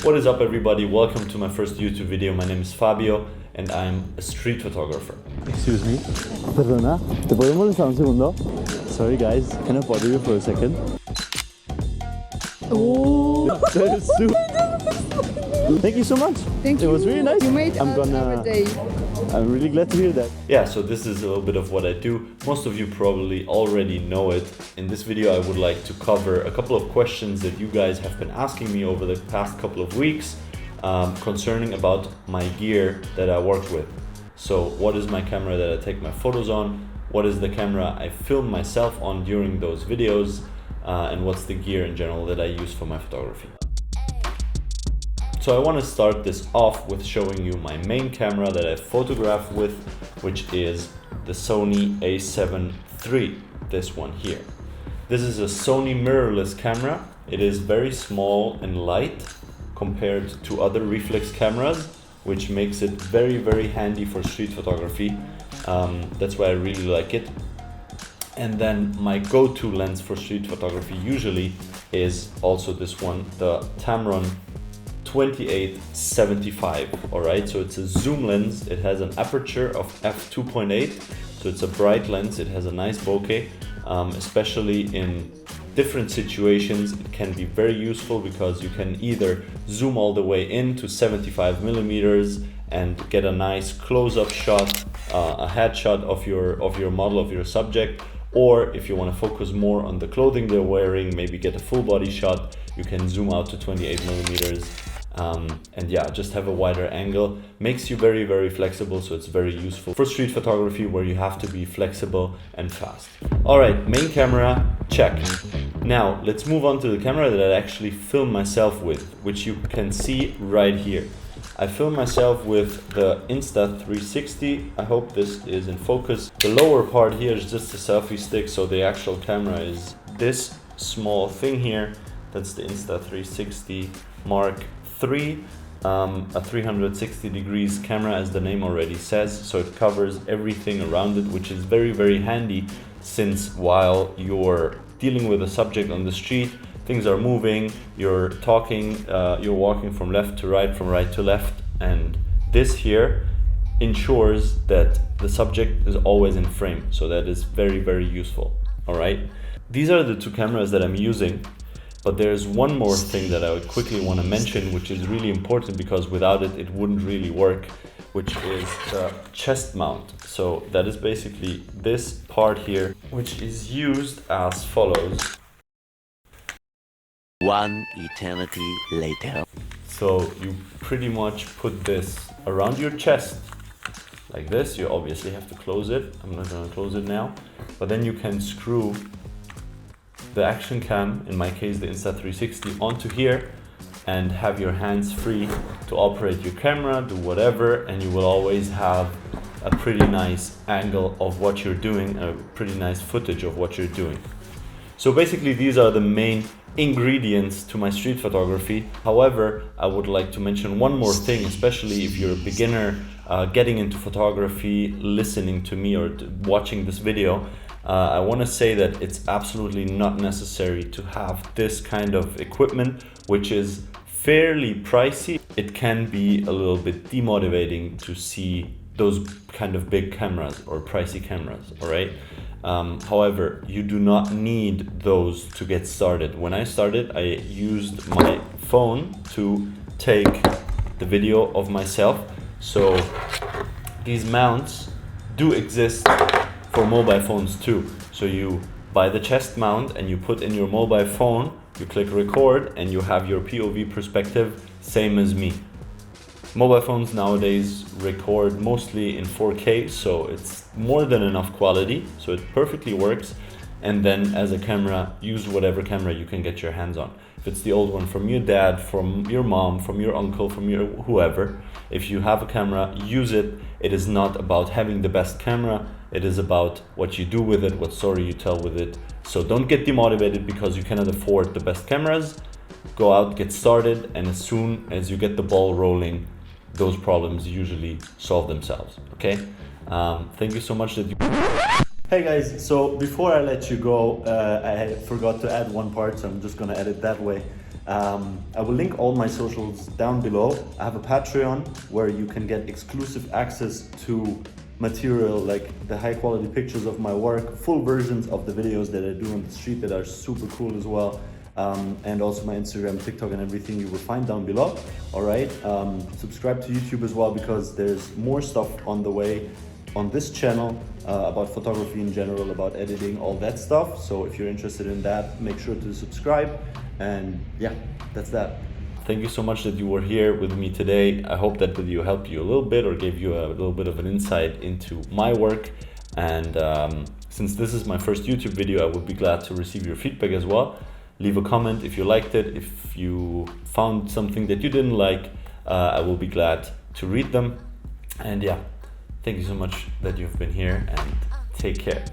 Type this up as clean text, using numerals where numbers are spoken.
What is up everybody, welcome to my first YouTube video. My name is Fabio and I'm a street photographer. Excuse me, perdona, ¿te puedo molestar un segundo? Sorry guys, can I bother you for a second? Oh! Thank you so much. Thank you. It was really nice. You made our day. I'm really glad to hear that. Yeah, so this is a little bit of what I do. Most of you probably already know it. In this video I would like to cover a couple of questions that you guys have been asking me over the past couple of weeks concerning about my gear that I work with. So what is my camera that I take my photos on? What is the camera I film myself on during those videos? And what's the gear in general that I use for my photography? So I want to start this off with showing you my main camera that I photograph with, which is the Sony A7 III, this one here. This is a Sony mirrorless camera. It is very small and light compared to other reflex cameras, which makes it very, very handy for street photography. That's why I really like it. And then my go-to lens for street photography usually is also this one, the Tamron 28-75. All right, so it's a zoom lens. It has an aperture of f2.8, so it's a bright lens. It has a nice bokeh, especially in different situations. It can be very useful because you can either zoom all the way in to 75 millimeters and get a nice close-up shot, a headshot of your model, of your subject. Or if you want to focus more on the clothing they're wearing, maybe get a full body shot, you can zoom out to 28 millimeters. And yeah, just have a wider angle. Makes you very, very flexible, so it's very useful for street photography where you have to be flexible and fast. All right, main camera, check. Now let's move on to the camera that I actually film myself with, which you can see right here. I film myself with the Insta360. I hope this is in focus. The lower part here is just a selfie stick, so the actual camera is this small thing here. That's the Insta360 Mark III, a 360 degrees camera, as the name already says, so it covers everything around it, which is very, very handy, since while you're dealing with a subject on the street, things are moving, you're talking, you're walking from left to right, from right to left, and this here ensures that the subject is always in frame, so that is very, very useful. All right, these are the two cameras that I'm using. But there's one more thing that I would quickly want to mention, which is really important because without it, it wouldn't really work, which is the chest mount. So that is basically this part here, which is used as follows. One eternity later. So you pretty much put this around your chest like this. You obviously have to close it. I'm not going to close it now, but then you can screw the action cam, in my case the Insta360, onto here and have your hands free to operate your camera, do whatever, and you will always have a pretty nice angle of what you're doing, a pretty nice footage of what you're doing. So basically these are the main ingredients to my street photography. However, I would like to mention one more thing, especially if you're a beginner getting into photography, listening to me or watching this video. I want to say that it's absolutely not necessary to have this kind of equipment, which is fairly pricey. It can be a little bit demotivating to see those kind of big cameras or pricey cameras, all right? However, you do not need those to get started. When I started, I used my phone to take the video of myself. So these mounts do exist for mobile phones too. So you buy the chest mount and you put in your mobile phone, you click record and you have your POV perspective, same as me. Mobile phones nowadays record mostly in 4K, so it's more than enough quality, so it perfectly works. And then as a camera, use whatever camera you can get your hands on. If it's the old one from your dad, from your mom, from your uncle, from your whoever, if you have a camera, use it. It is not about having the best camera, it is about what you do with it, what story you tell with it. So don't get demotivated because you cannot afford the best cameras. Go out, get started, and as soon as you get the ball rolling, those problems usually solve themselves, okay? Thank you so much that you... Hey guys, so before I let you go, I forgot to add one part, so I'm just gonna edit that way. I will link all my socials down below. I have a Patreon where you can get exclusive access to material like the high quality pictures of my work, full versions of the videos that I do on the street that are super cool as well. And also my Instagram, TikTok and everything you will find down below. All right, subscribe to YouTube as well because there's more stuff on the way on this channel about photography in general, about editing, all that stuff. So if you're interested in that, make sure to subscribe. And yeah, that's that. Thank you so much that you were here with me today. I hope that video helped you a little bit or gave you a little bit of an insight into my work. And since this is my first YouTube video, I would be glad to receive your feedback as well. Leave a comment if you liked it. If you found something that you didn't like, I will be glad to read them. And yeah, thank you so much that you've been here and take care.